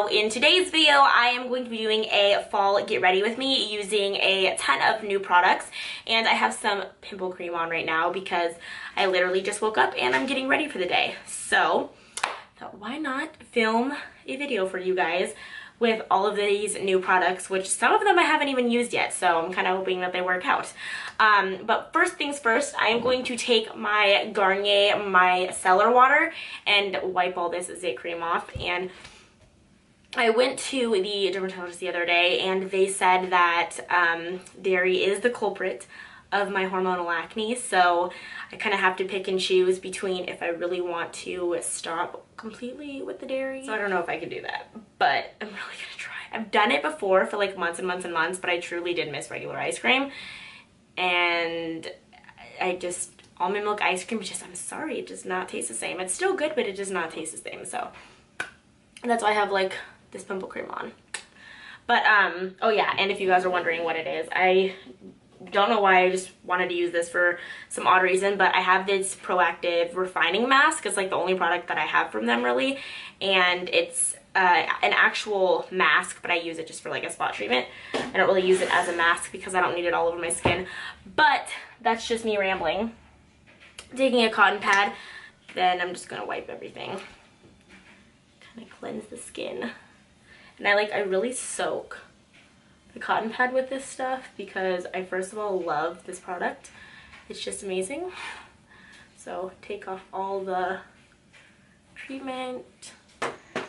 So in today's video, I am going to be doing a fall get ready with me using a ton of new products. And I have some pimple cream on right now because I literally just woke up and I'm getting ready for the day. So I thought, why not film a video for you guys with all of these new products, which some of them I haven't even used yet, so I'm kind of hoping that they work out. But first things first, I am going to take my Garnier micellar water and wipe all this zit cream off. And I went to the dermatologist the other day and they said that dairy is the culprit of my hormonal acne, so I kind of have to pick and choose between if I really want to stop completely with the dairy. So I don't know if I can do that, but I'm really gonna try. I've done it before for like months and months and months, but I truly did miss regular ice cream. And almond milk ice cream, I'm sorry, it does not taste the same. It's still good, but it does not taste the same. So that's why I have like this pimple cream on. But oh yeah, and if you guys are wondering what it is, I don't know why, I just wanted to use this for some odd reason, but I have this Proactive refining mask. It's like the only product that I have from them really, and it's an actual mask, but I use it just for like a spot treatment. I don't really use it as a mask because I don't need it all over my skin, but that's just me rambling. Taking a cotton pad, then I'm just gonna wipe everything, kind of cleanse the skin. And I really soak the cotton pad with this stuff because I first of all love this product. It's just amazing. So take off all the treatment,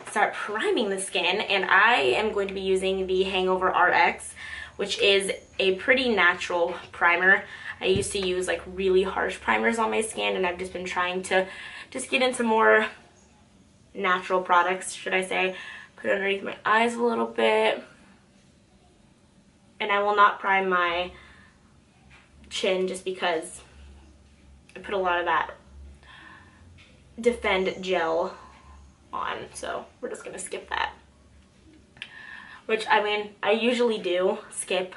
start priming the skin, and I am going to be using the Hangover RX, which is a pretty natural primer. I used to use like really harsh primers on my skin, and I've just been trying to just get into more natural products, should I say. Put it underneath my eyes a little bit. And I will not prime my chin just because I put a lot of that Defend gel on. So we're just going to skip that. Which, I mean, I usually do skip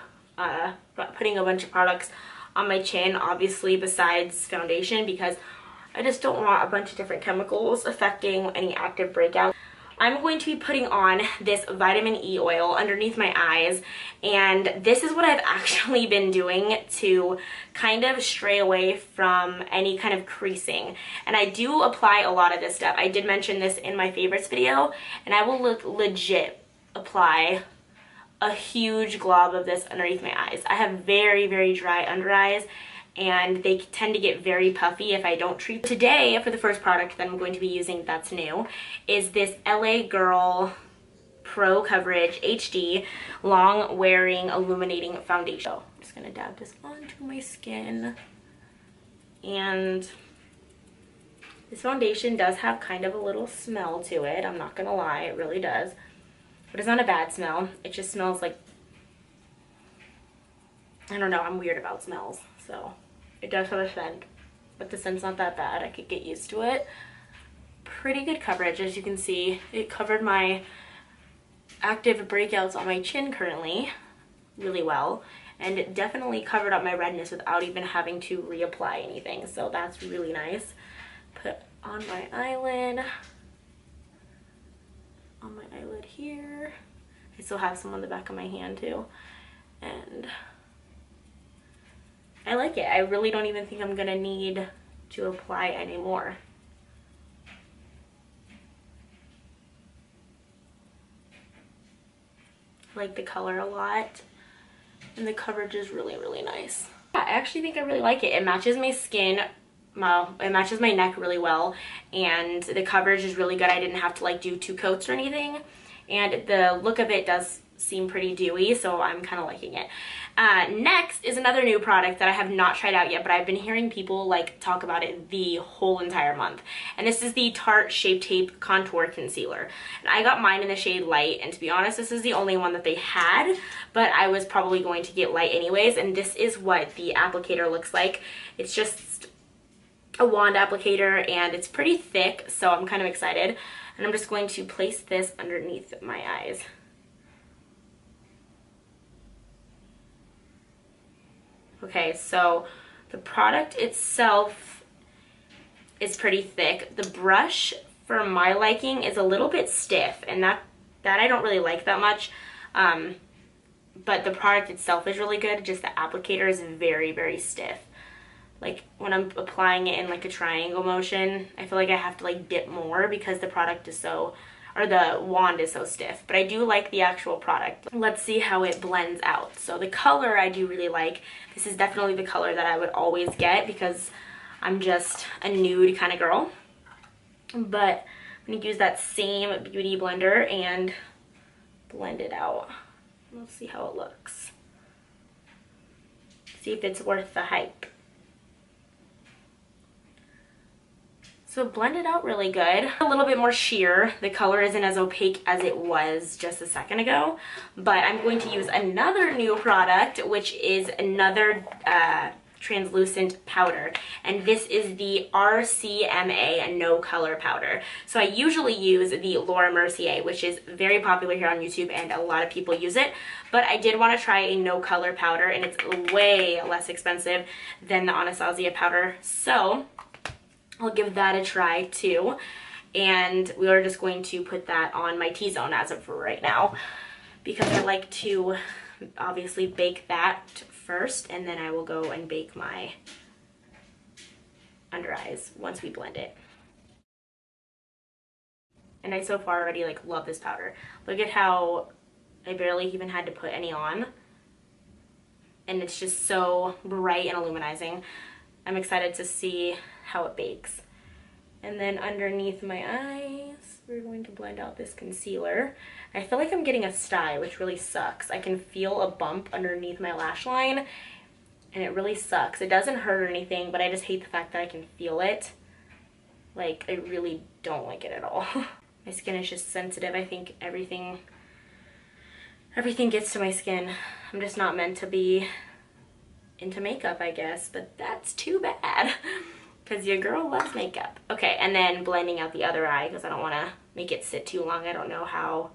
putting a bunch of products on my chin, obviously, besides foundation, because I just don't want a bunch of different chemicals affecting any active breakouts. I'm going to be putting on this vitamin E oil underneath my eyes, and this is what I've actually been doing to kind of stray away from any kind of creasing. And I do apply a lot of this stuff. I did mention this in my favorites video, and I will legit apply a huge glob of this underneath my eyes. I have very, very dry under eyes, and they tend to get very puffy if I don't treat them. Today, for the first product that I'm going to be using that's new, is this LA Girl Pro Coverage HD Long Wearing Illuminating Foundation. So I'm just gonna dab this onto my skin. And this foundation does have kind of a little smell to it, I'm not gonna lie, it really does. But it's not a bad smell, it just smells like, I don't know, I'm weird about smells, so it does have a scent, but the scent's not that bad. I could get used to it. Pretty good coverage, as you can see. It covered my active breakouts on my chin currently really well, and it definitely covered up my redness without even having to reapply anything, so that's really nice. Put on my eyelid, here. I still have some on the back of my hand too, and I like it. I really don't even think I'm gonna need to apply any more. I like the color a lot, and the coverage is really, really nice. Yeah, I actually think I really like it. It matches my skin, well, it matches my neck really well, and the coverage is really good. I didn't have to like do 2 coats or anything, and the look of it does seem pretty dewy, so I'm kind of liking it. Next is another new product that I have not tried out yet, but I've been hearing people like talk about it the whole entire month, and this is the Tarte Shape Tape Contour Concealer. And I got mine in the shade Light, and to be honest, this is the only one that they had, but I was probably going to get Light anyways, and this is what the applicator looks like. It's just a wand applicator, and it's pretty thick, so I'm kind of excited. And I'm just going to place this underneath my eyes. Okay, so the product itself is pretty thick. The brush, for my liking, is a little bit stiff, and that That I don't really like that much. But the product itself is really good. Just the applicator is very, very stiff. Like when I'm applying it in like a triangle motion, I feel like I have to like dip more because the product is so, or the wand is so stiff. But I do like the actual product. Let's see how it blends out. So the color I do really like. This is definitely the color that I would always get because I'm just a nude kind of girl. But I'm gonna use that same beauty blender and blend it out. Let's see how it looks. See if it's worth the hype. So blend it out really good. A little bit more sheer. The color isn't as opaque as it was just a second ago. But I'm going to use another new product, which is another translucent powder, and this is the RCMA No Color Powder. So I usually use the Laura Mercier, which is very popular here on YouTube and a lot of people use it, but I did want to try a no color powder, and it's way less expensive than the Anastasia powder, so I'll give that a try too. And we are just going to put that on my T-zone as of right now, because I like to obviously bake that first, and then I will go and bake my under eyes once we blend it. And I so far already like love this powder. Look at how I barely even had to put any on, and it's just so bright and illuminizing. I'm excited to see how it bakes. And then underneath my eyes, we're going to blend out this concealer. I feel like I'm getting a sty, which really sucks. I can feel a bump underneath my lash line, and it really sucks. It doesn't hurt or anything, but I just hate the fact that I can feel it. Like, I really don't like it at all. My skin is just sensitive. I think everything gets to my skin. I'm just not meant to be into makeup, I guess, but that's too bad. Because your girl loves makeup. Okay, and then blending out the other eye because I don't want to make it sit too long. I don't know how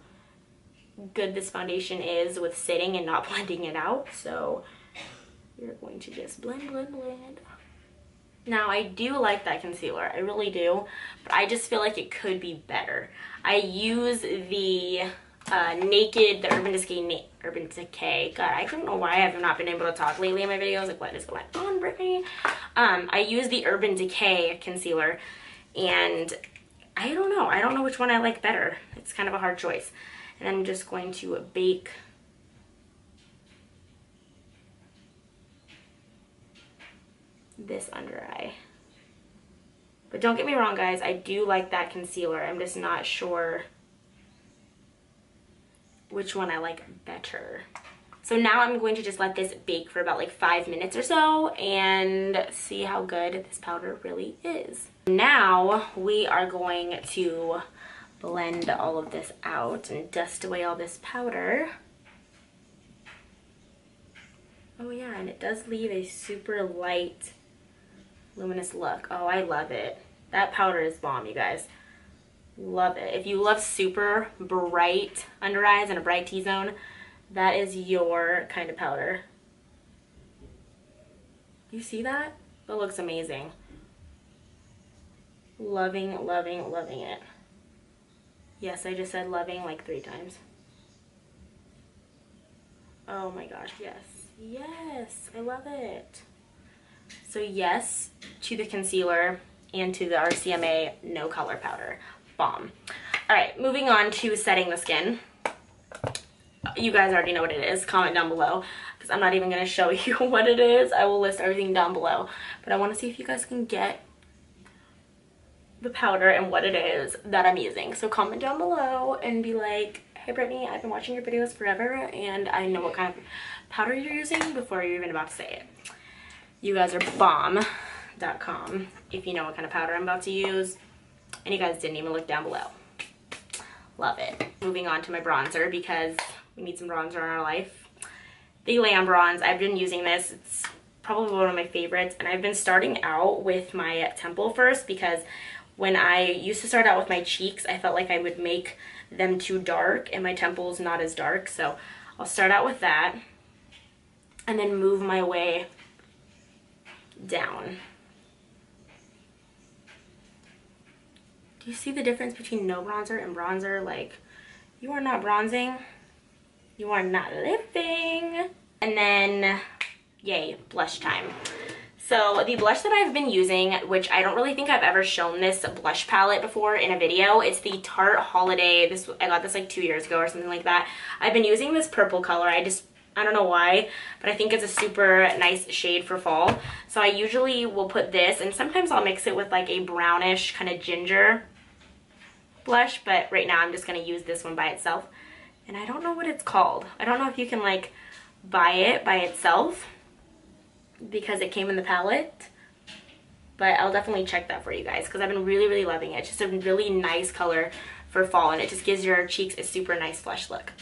good this foundation is with sitting and not blending it out. So you're going to just blend, blend, blend. Now, I do like that concealer. I really do. But I just feel like it could be better. I use the Naked, the Urban Decay. God, I don't know why I have not been able to talk lately in my videos. Like, what is going on, Brittany? I use the Urban Decay concealer, and I don't know. I don't know which one I like better. It's kind of a hard choice. And I'm just going to bake this under eye. But don't get me wrong, guys. I do like that concealer. I'm just not sure which one I like better. So now I'm going to just let this bake for about like 5 minutes or so and see how good this powder really is. Now we are going to blend all of this out and dust away all this powder. Oh yeah, and it does leave a super light, luminous look. Oh, I love it. That powder is bomb, you guys. Love it. If you love super bright under eyes and a bright T-zone, that is your kind of powder. You see that? That looks amazing. Loving, loving, loving it. Yes, I just said loving like 3 times. Oh my gosh, yes. Yes, I love it. So yes to the concealer and to the RCMA No Color Powder. Bomb. Alright, moving on to setting the skin. You guys already know what it is. Comment down below, because I'm not even going to show you what it is. I will list everything down below. But I want to see if you guys can get the powder and what it is that I'm using. So comment down below and be like, hey Brittany, I've been watching your videos forever and I know what kind of powder you're using before you're even about to say it. You guys are bomb.com if you know what kind of powder I'm about to use. And you guys didn't even look down below. Love it. Moving on to my bronzer, because we need some bronzer in our life. The Lamb Bronze. I've been using this. It's probably one of my favorites. And I've been starting out with my temple first, because when I used to start out with my cheeks, I felt like I would make them too dark and my temples not as dark. So I'll start out with that and then move my way down. Do you see the difference between no bronzer and bronzer? Like, You are not bronzing. You are not living. And then, yay, blush time. So the blush that I've been using, which I don't really think I've ever shown this blush palette before in a video, it's the Tarte Holiday. I got this like 2 years ago or something like that. I've been using this purple color. I don't know why, but I think it's a super nice shade for fall. So I usually will put this, and sometimes I'll mix it with like a brownish kind of ginger blush, but right now I'm just gonna use this one by itself. And I don't know what it's called. I don't know if you can like buy it by itself because it came in the palette, but I'll definitely check that for you guys because I've been really, really loving it. It's just a really nice color for fall, and it just gives your cheeks a super nice flush look.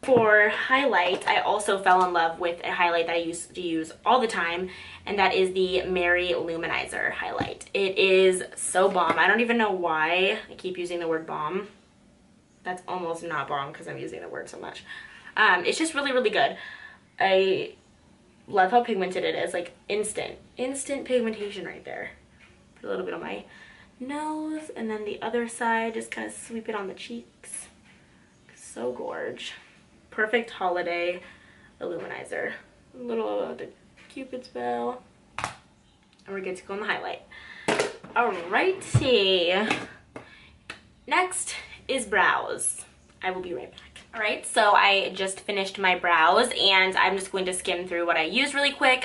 For highlight, I also fell in love with a highlight that I used to use all the time, and that is the Mary Luminizer highlight. It is so bomb. I don't even know why I keep using the word bomb. That's almost not bomb because I'm using the word so much. It's just really, really good. I love how pigmented it is, like instant pigmentation right there. Put a little bit on my nose, and then the other side, just kind of sweep it on the cheeks. So gorge. Perfect holiday illuminizer. A little of the Cupid's bow. And we're good to go on the highlight. Alrighty. Next is brows. I will be right back. Alright, so I just finished my brows, and I'm just going to skim through what I used really quick.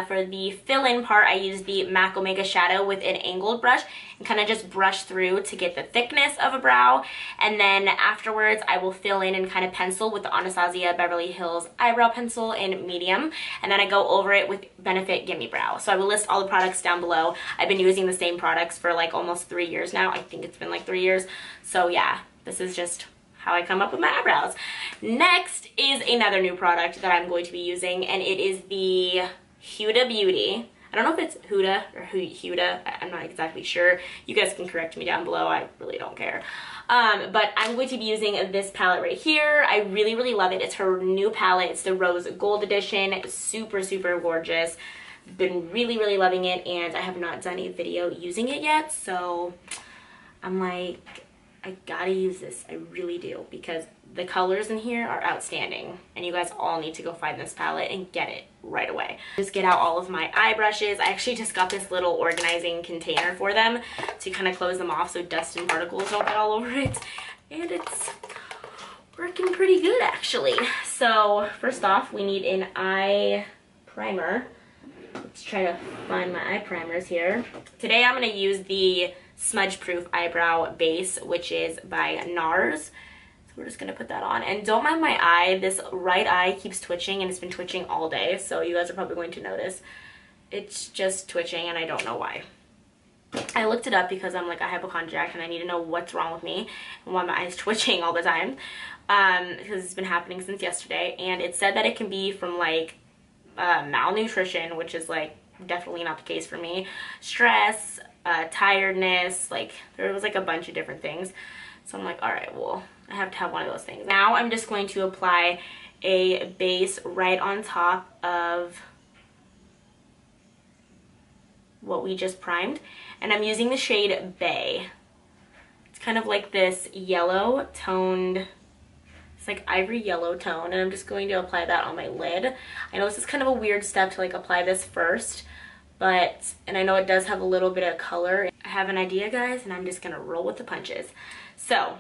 For the fill-in part, I used the MAC Omega Shadow with an angled brush and kind of just brush through to get the thickness of a brow. And then afterwards, I will fill in and kind of pencil with the Anastasia Beverly Hills Eyebrow Pencil in medium. And then I go over it with Benefit Gimme Brow. So I will list all the products down below. I've been using the same products for like almost 3 years now. I think it's been like 3 years. So yeah, this is just how I come up with my eyebrows. Next is another new product that I'm going to be using, and it is the Huda Beauty. I don't know if it's Huda or Huda. I'm not exactly sure. You guys can correct me down below. I really don't care. But I'm going to be using this palette right here. I really, really love it. It's her new palette. It's the Rose Gold Edition. It's super, super gorgeous. Been really, really loving it, and I have not done a video using it yet, so I'm like, I gotta use this. I really do, because the colors in here are outstanding, and you guys all need to go find this palette and get it right away. Just get out all of my eye brushes. I actually just got this little organizing container for them to kind of close them off so dust and particles don't get all over it, and it's working pretty good actually. So first off, we need an eye primer. Let's try to find my eye primers here. Today I'm going to use the Smudge Proof Eyebrow Base, which is by NARS. So we're just going to put that on. And don't mind my eye. This right eye keeps twitching, and it's been twitching all day. So you guys are probably going to notice. It's just twitching, and I don't know why. I looked it up because I'm like a hypochondriac, and I need to know what's wrong with me and why my eye's twitching all the time. Because it's been happening since yesterday. And it said that it can be from like malnutrition, which is like definitely not the case for me, stress, tiredness, like there was like a bunch of different things. So I'm like, all right, well, I have to have one of those things. Now I'm just going to apply a base right on top of what we just primed, and I'm using the shade Bay. It's kind of like this yellow toned, like ivory yellow tone, and I'm just going to apply that on my lid. I know this is kind of a weird step to like apply this first, but, and I know it does have a little bit of color. I have an idea, guys, and I'm just gonna roll with the punches. So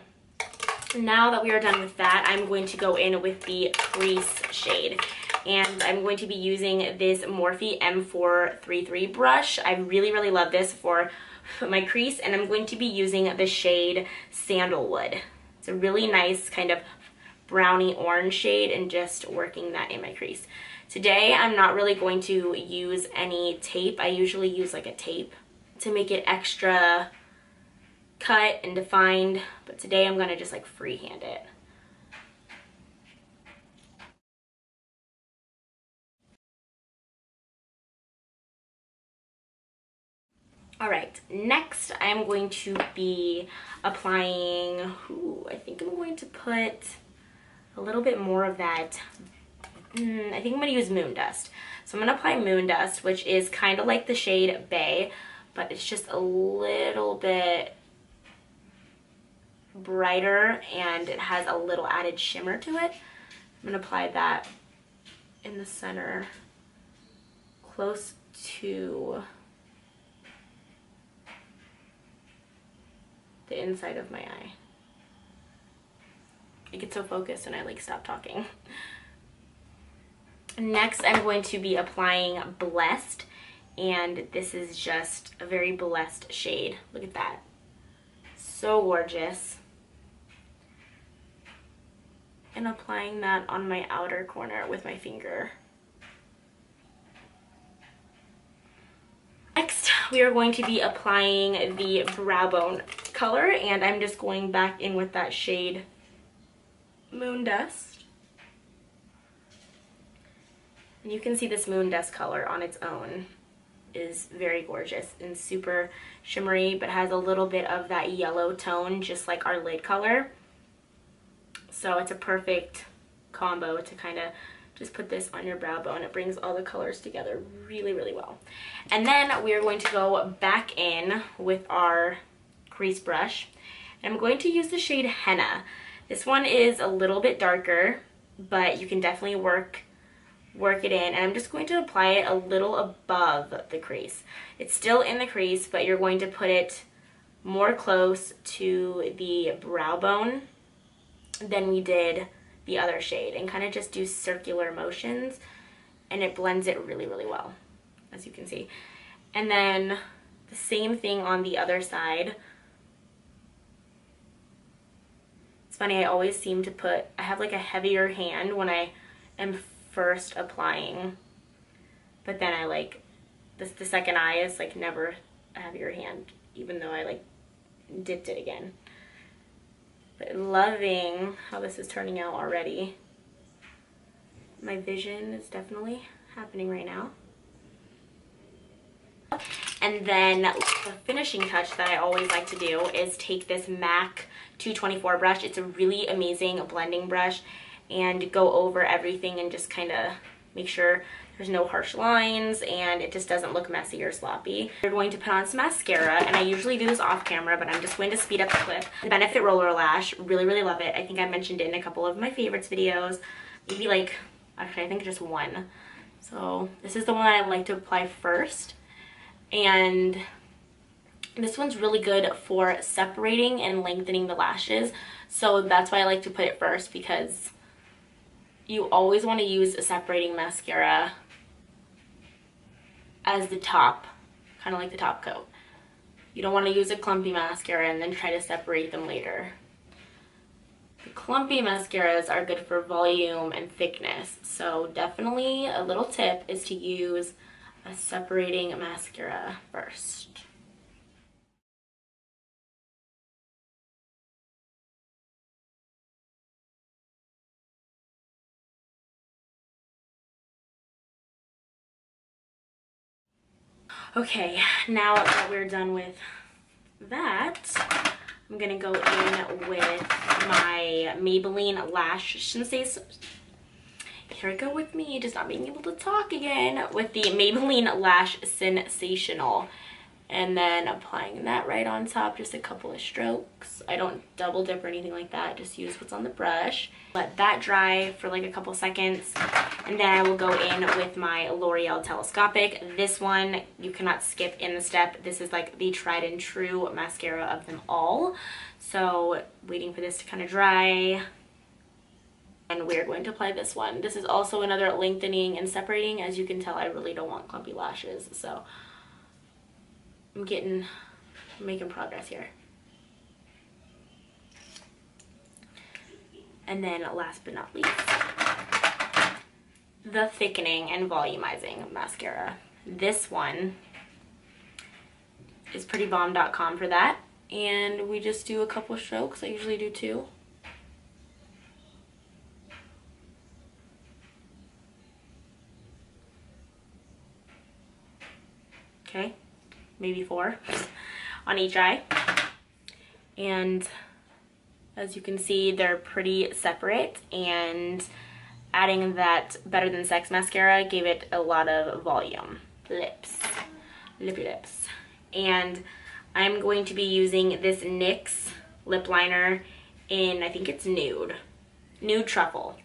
now that we are done with that, I'm going to go in with the crease shade, and I'm going to be using this Morphe M433 brush. I really, really love this for my crease, and I'm going to be using the shade Sandalwood. It's a really nice kind of brownie orange shade, and just working that in my crease. Today I'm not really going to use any tape. I usually use like a tape to make it extra cut and defined, but today I'm gonna just like freehand it. Alright, next I'm going to be applying, I think I'm going to put a little bit more of that, I think I'm going to use Moon Dust. So I'm going to apply Moon Dust, which is kind of like the shade Bay, but it's just a little bit brighter and it has a little added shimmer to it. I'm going to apply that in the center, close to the inside of my eye. I get so focused and I like stop talking. Next, I'm going to be applying Blessed, and this is just a very blessed shade. Look at that. So gorgeous. And applying that on my outer corner with my finger. Next, we are going to be applying the brow bone color, and I'm just going back in with that shade Moon Dust. And you can see this Moon Dust color on its own is very gorgeous and super shimmery, but has a little bit of that yellow tone, just like our lid color. So it's a perfect combo to kind of just put this on your brow bone. It brings all the colors together really, really well. And then we are going to go back in with our crease brush. And I'm going to use the shade Henna. This one is a little bit darker, but you can definitely work it in. And I'm just going to apply it a little above the crease. It's still in the crease, but you're going to put it more close to the brow bone than we did the other shade, and kind of just do circular motions, and it blends it really, really well, as you can see. And then the same thing on the other side. It's funny, I always seem to I have like a heavier hand when I am first applying, but then I like, the second eye is like never a heavier hand, even though I like dipped it again. But loving how this is turning out already. My vision is definitely happening right now. And then the finishing touch that I always like to do is take this MAC 224 brush. It's a really amazing blending brush, and go over everything and just kind of make sure there's no harsh lines and it just doesn't look messy or sloppy. We're going to put on some mascara, and I usually do this off camera, but I'm just going to speed up the clip. The Benefit Roller Lash, really, really love it. I think I mentioned it in a couple of my favorites videos. Maybe like, actually I think just one. So this is the one that I like to apply first. And this one's really good for separating and lengthening the lashes. So that's why I like to put it first, because you always want to use a separating mascara as the top, kind of like the top coat. You don't want to use a clumpy mascara and then try to separate them later. The clumpy mascaras are good for volume and thickness, so definitely a little tip is to use a separating mascara first. Okay, now that we're done with that, I'm gonna go in with my Maybelline Lash Sensation. Here I go with me, just not being able to talk again, with the Maybelline Lash Sensational. And then applying that right on top, just a couple of strokes. I don't double dip or anything like that, just use what's on the brush. Let that dry for like a couple seconds, and then I will go in with my L'Oreal Telescopic. This one, you cannot skip in the step. This is like the tried and true mascara of them all. So waiting for this to kind of dry. And we're going to apply this one. This is also another lengthening and separating. As you can tell, I really don't want clumpy lashes, so I'm making progress here. And then last but not least, the thickening and volumizing mascara. This one is prettybomb.com for that. And we just do a couple strokes. I usually do 2. Okay, maybe 4 on each eye. And as you can see, they're pretty separate, and adding that Better Than Sex mascara gave it a lot of volume. Lippy lips. And I'm going to be using this NYX lip liner in, I think it's nude truffle.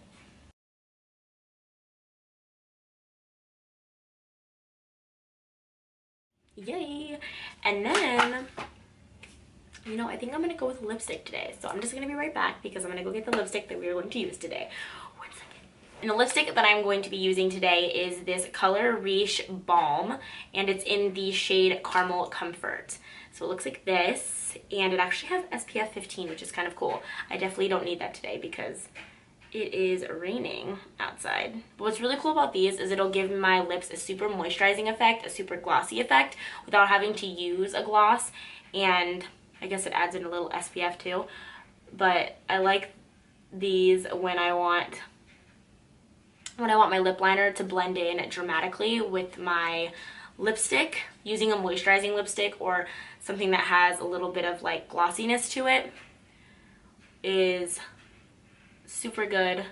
Yay. And then, you know, I think I'm gonna go with lipstick today. So I'm just gonna be right back because I'm gonna go get the lipstick that we are going to use today. 1 second. And the lipstick that I'm going to be using today is this Color Riche Balm, and it's in the shade Caramel Comfort. So it looks like this, and it actually has SPF 15, which is kind of cool. I definitely don't need that today because it is raining outside. But what's really cool about these is it'll give my lips a super moisturizing effect, a super glossy effect, without having to use a gloss. And I guess it adds in a little SPF too. But I like these when I want my lip liner to blend in dramatically with my lipstick. Using a moisturizing lipstick or something that has a little bit of like glossiness to it is super good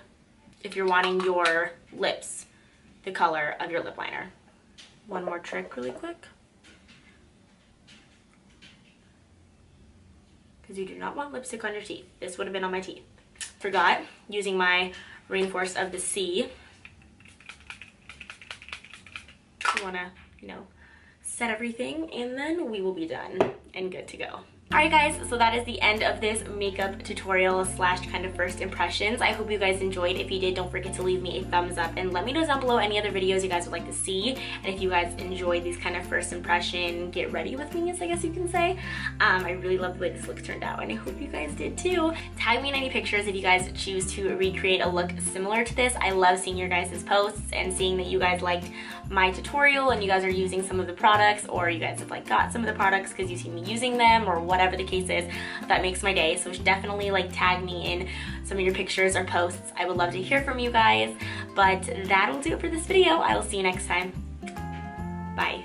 if you're wanting your lips the color of your lip liner. One more trick really quick, because you do not want lipstick on your teeth. This would have been on my teeth. Forgot, using my Rainforest of the Sea. You want to, you know, set everything, and then we will be done and good to go. Alright guys, so that is the end of this makeup tutorial slash kind of first impressions. I hope you guys enjoyed. If you did, don't forget to leave me a thumbs up and let me know down below any other videos you guys would like to see. And if you guys enjoyed these kind of first impression get ready with me, I guess you can say. I really love the way this look turned out, and I hope you guys did too. Tag me in any pictures if you guys choose to recreate a look similar to this. I love seeing your guys' posts and seeing that you guys liked my tutorial and you guys are using some of the products, or you guys have like got some of the products because you see me using them, or whatever the case is. That makes my day. So definitely like tag me in some of your pictures or posts. I would love to hear from you guys. But that'll do it for this video. I will see you next time. Bye.